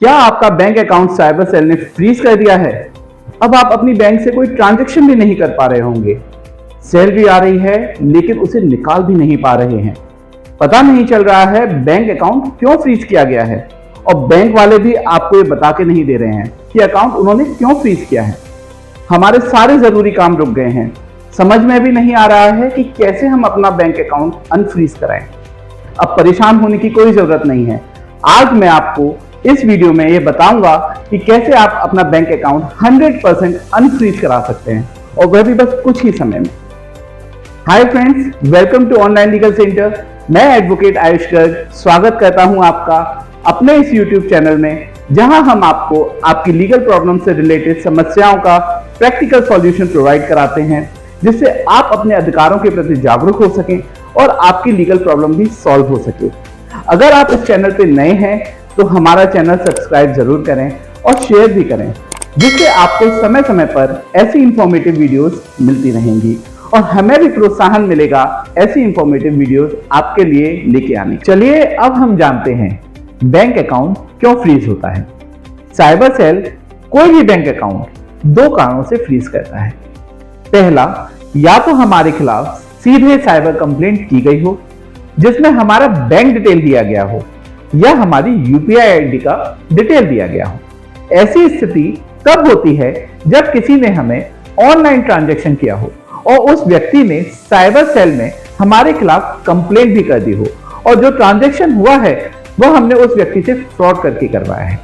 क्या आपका bank account cyber cell ने फ्रीज कर दिया है? अब आप अपनी बैंक से कोई ट्रांजैक्शन भी नहीं कर पा रहे होंगे। सैलरी आ रही है लेकिन उसे निकाल भी नहीं पा रहे हैं। पता नहीं चल रहा है बैंक अकाउंट क्यों फ्रीज किया गया है और बैंक वाले भी आपको ये बता के नहीं दे रहे हैं कि अकाउंट उन्होंने क्यों फ्रीज किया है। हमारे सारे जरूरी काम रुक गए हैं। समझ में भी नहीं आ रहा है कि कैसे हम अपना बैंक अकाउंट अनफ्रीज कराएं। अब परेशान होने की कोई जरूरत नहीं है। आज मैं आपको इस वीडियो में ये बताऊंगा कि कैसे आप अपना बैंक अकाउंट 100% अनफ्रीज करा सकते हैं और वह भी बस कुछ ही समय में। Hi friends, welcome to online legal centre. मैं एडवोकेट आयुष गर्ग स्वागत करता हूं आपका अपने इस यूट्यूब चैनल में, जहां हम आपको आपकी लीगल प्रॉब्लम से रिलेटेड समस्याओं का प्रैक्टिकल सॉल्यूशन प्रोवाइड कराते हैं, जिससे आप अपने अधिकारों के प्रति जागरूक हो सकें और आपकी लीगल प्रॉब्लम भी सॉल्व हो सके। अगर आप इस चैनल पे नए हैं तो हमारा चैनल सब्सक्राइब जरूर करें और शेयर भी करें, जिससे आपको समय समय पर ऐसी इंफॉर्मेटिव वीडियोस मिलती रहेंगी और हमें भी प्रोत्साहन मिलेगा ऐसी इंफॉर्मेटिव वीडियोस आपके लिए लेके आने। चलिए अब हम जानते हैं बैंक अकाउंट क्यों फ्रीज होता है। साइबर सेल कोई भी बैंक अकाउंट दो कारणों से फ्रीज करता है। पहला, या तो हमारे खिलाफ सीधे साइबर कंप्लेंट की गई हो जिसमें हमारा बैंक डिटेल दिया गया हो या हमारी यूपीआई आईडी का डिटेल दिया गया हो। ऐसी स्थिति तब होती है जब किसी ने हमें ऑनलाइन ट्रांजैक्शन किया हो और उस व्यक्ति ने साइबर सेल में हमारे खिलाफ कंप्लेंट भी कर दी हो और जो ट्रांजैक्शन हुआ है वह हमने उस व्यक्ति से फ्रॉड करके करवाया है।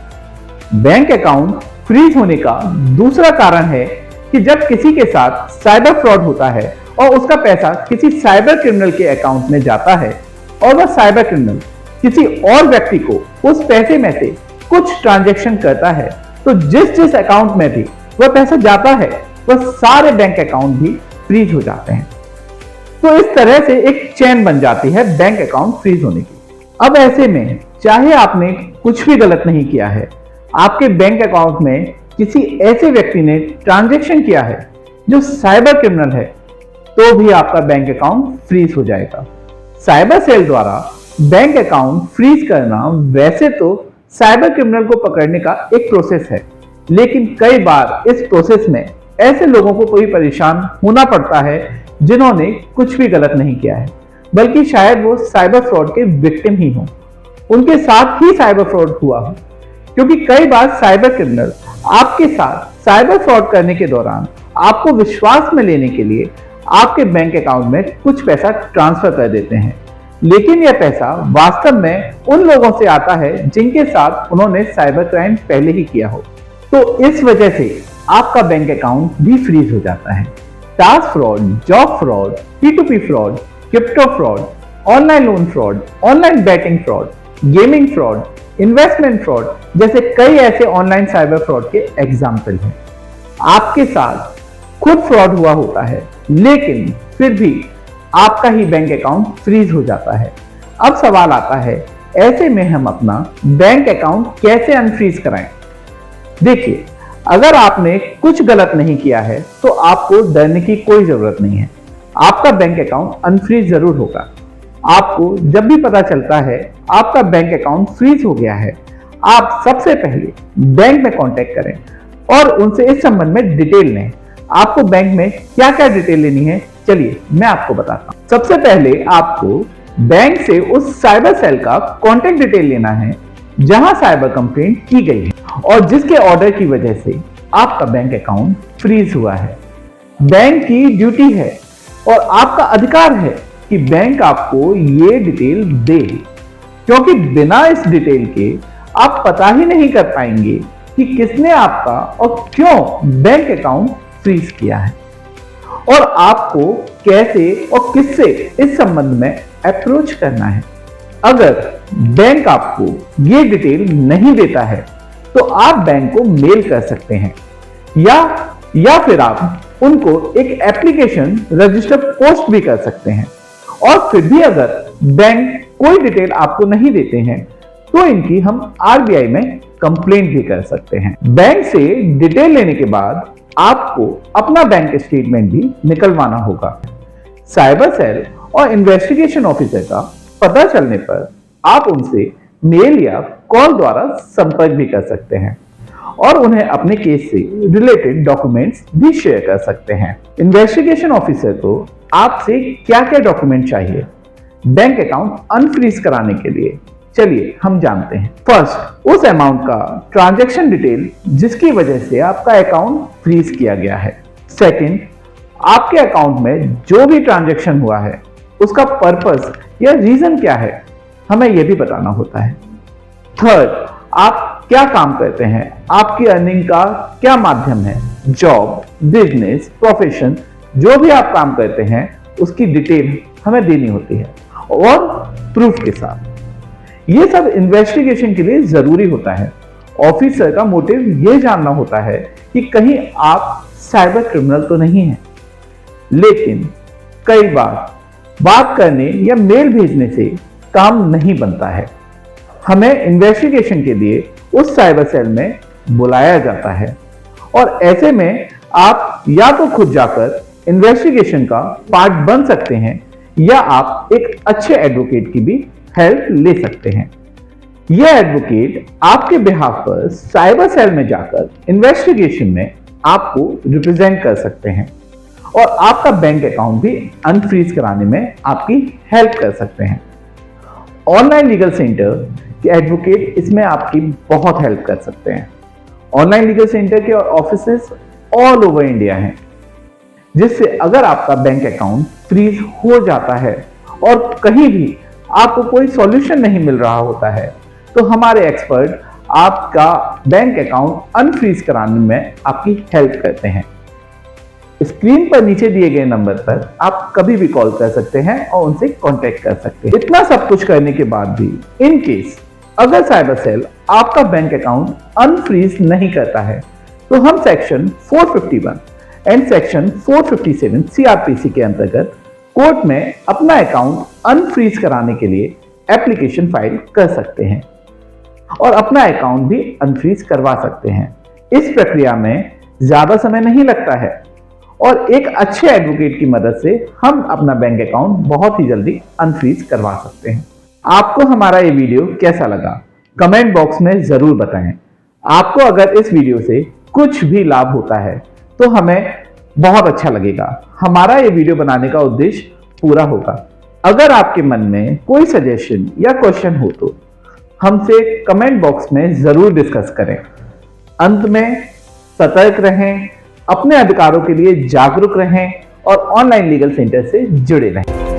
बैंक अकाउंट फ्रीज होने का दूसरा कारण है कि जब किसी के साथ साइबर फ्रॉड होता है और उसका पैसा किसी साइबर क्रिमिनल के अकाउंट में जाता है और वह साइबर क्रिमिनल किसी और व्यक्ति को उस पैसे में से कुछ ट्रांजैक्शन करता है, तो जिस अकाउंट में भी वह पैसा जाता है वह सारे बैंक अकाउंट भी फ्रीज हो जाते हैं। तो इस तरह से एक चेन बन जाती है बैंक अकाउंट फ्रीज होने की। अब ऐसे में चाहे आपने कुछ भी गलत नहीं किया है, आपके बैंक अकाउंट में किसी ऐसे व्यक्ति ने ट्रांजैक्शन किया है जो साइबर क्रिमिनल है, तो भी आपका बैंक अकाउंट फ्रीज हो जाएगा। साइबर सेल द्वारा बैंक अकाउंट फ्रीज करना वैसे तो साइबर क्रिमिनल को पकड़ने का एक प्रोसेस है, लेकिन कई बार इस प्रोसेस में ऐसे लोगों को कोई परेशान होना पड़ता है जिन्होंने कुछ भी गलत नहीं किया है, बल्कि शायद वो साइबर फ्रॉड के विक्टिम ही हों, उनके साथ ही साइबर फ्रॉड हुआ हो। क्योंकि कई बार साइबर क्रिमिनल आपके साथ साइबर फ्रॉड करने के दौरान आपको विश्वास में लेने के लिए आपके बैंक अकाउंट में कुछ पैसा ट्रांसफर कर देते हैं, लेकिन यह पैसा वास्तव में उन लोगों से आता है जिनके साथ उन्होंने साइबर क्राइम पहले ही किया हो। तो इस वजह से आपका बैंक अकाउंट भी फ्रीज हो जाता है। Task fraud, job fraud, P2P fraud, crypto fraud, online loan fraud, online batting fraud, gaming fraud, investment fraud जैसे कई ऐसे ऑनलाइन साइबर फ्रॉड के एग्जाम्पल हैं। आपके साथ खुद फ्रॉड हुआ होता है, लेकिन फिर भी आपका ही बैंक अकाउंट फ्रीज हो जाता है। अब सवाल आता है, ऐसे में हम अपना बैंक अकाउंट कैसे अनफ्रीज कराएं? देखिए, अगर आपने कुछ गलत नहीं किया है तो आपको डरने की कोई जरूरत नहीं है। आपका बैंक अकाउंट अनफ्रीज जरूर होगा। आपको जब भी पता चलता है आपका बैंक अकाउंट फ्रीज हो गया है, आप सबसे पहले बैंक में कांटेक्ट करें और उनसे इस संबंध में डिटेल लें। आपको बैंक में क्या क्या डिटेल लेनी है, चलिए मैं आपको बताता हूं। सबसे पहले आपको बैंक से उस साइबर सेल का कांटेक्ट डिटेल लेना है जहां साइबर कंप्लेंट की गई है और जिसके ऑर्डर की वजह से आपका बैंक अकाउंट फ्रीज हुआ है। बैंक की ड्यूटी है और आपका अधिकार है कि बैंक आपको ये डिटेल दे, क्योंकि बिना इस डिटेल के आप पता ही नहीं कर पाएंगे कि किसने आपका और क्यों बैंक अकाउंट फ्रीज किया है और आपको कैसे और किससे इस संबंध में अप्रोच करना है। अगर बैंक आपको ये डिटेल नहीं देता है तो आप बैंक को मेल कर सकते हैं या फिर आप उनको एक एप्लीकेशन रजिस्टर पोस्ट भी कर सकते हैं। और फिर भी अगर बैंक कोई डिटेल आपको नहीं देते हैं तो इनकी हम आरबीआई में कंप्लेंट भी कर सकते हैं। बैंक से डिटेल लेने के बाद आपको अपना बैंक स्टेटमेंट भी निकलवाना होगा। साइबर सेल और इन्वेस्टिगेशन ऑफिसर का पता चलने पर आप उनसे मेल या कॉल द्वारा संपर्क भी कर सकते हैं और उन्हें अपने केस से रिलेटेड डॉक्यूमेंट्स भी शेयर कर सकते हैं। इन्वेस्टिगेशन ऑफिसर को आपसे क्या क्या डॉक्यूमेंट चाहिए बैंक अकाउंट अनफ्रीज कराने के लिए, चलिए हम जानते हैं। फर्स्ट, उस अमाउंट का ट्रांजैक्शन डिटेल जिसकी वजह से आपका अकाउंट फ्रीज किया गया है। सेकंड, आपके अकाउंट में जो भी ट्रांजैक्शन हुआ है उसका पर्पस या रीजन क्या है, हमें यह भी बताना होता है। थर्ड, आप क्या काम करते हैं, आपकी अर्निंग का क्या माध्यम है, जॉब, बिजनेस, प्रोफेशन, जो भी आप काम करते हैं उसकी डिटेल हमें देनी होती है और प्रूफ के साथ। यह सब इन्वेस्टिगेशन के लिए जरूरी होता है। ऑफिसर का मोटिव यह जानना होता है कि कहीं आप साइबर क्रिमिनल तो नहीं हैं। लेकिन कई बार बात करने या मेल भेजने से काम नहीं बनता है। हमें इन्वेस्टिगेशन के लिए उस साइबर सेल में बुलाया जाता है और ऐसे में आप या तो खुद जाकर इन्वेस्टिगेशन का पार्ट बन सकते हैं या आप एक अच्छे एडवोकेट की भी हेल्प ले सकते हैं। यह एडवोकेट आपके बिहाफ पर साइबर सेल में जाकर इन्वेस्टिगेशन में आपको रिप्रेजेंट कर सकते हैं और आपका बैंक अकाउंट भी अनफ्रीज कराने में आपकी हेल्प कर सकते हैं। ऑनलाइन लीगल सेंटर के एडवोकेट इसमें आपकी बहुत हेल्प कर सकते हैं। ऑनलाइन लीगल सेंटर के ऑफिसेस ऑल ओवर इंडिया हैं, जिससे अगर आपका बैंक अकाउंट फ्रीज हो जाता है और कहीं भी आपको कोई सॉल्यूशन नहीं मिल रहा होता है तो हमारे एक्सपर्ट आपका बैंक अकाउंट अनफ्रीज कराने में आपकी हेल्प करते हैं। स्क्रीन पर नीचे दिए गए नंबर पर आप कभी भी कॉल कर सकते हैं और उनसे कांटेक्ट कर सकते हैं। इतना सब कुछ करने के बाद भी इन केस अगर साइबर सेल आपका बैंक अकाउंट अनफ्रीज नहीं करता है तो हम सेक्शन 451 एंड सेक्शन 457 सीआरपीसी के अंतर्गत कोर्ट में अपना अकाउंट अनफ्रीज कराने के लिए एप्लीकेशन फाइल कर सकते हैं और अपना अकाउंट भी अनफ्रीज करवा सकते हैं। इस प्रक्रिया में ज्यादा समय नहीं लगता है और एक अच्छे एडवोकेट की मदद से हम अपना बैंक अकाउंट बहुत ही जल्दी अनफ्रीज करवा सकते हैं। आपको हमारा ये वीडियो कैसा लगा कमेंट बॉक्स में जरूर बताएं। आपको अगर इस वीडियो से कुछ भी लाभ होता है तो हमें बहुत अच्छा लगेगा। हमारा ये वीडियो बनाने का उद्देश्य पूरा होगा। अगर आपके मन में कोई सजेशन या क्वेश्चन हो तो हमसे कमेंट बॉक्स में जरूर डिस्कस करें। अंत में सतर्क रहें, अपने अधिकारों के लिए जागरूक रहें और ऑनलाइन लीगल सेंटर से जुड़े रहें।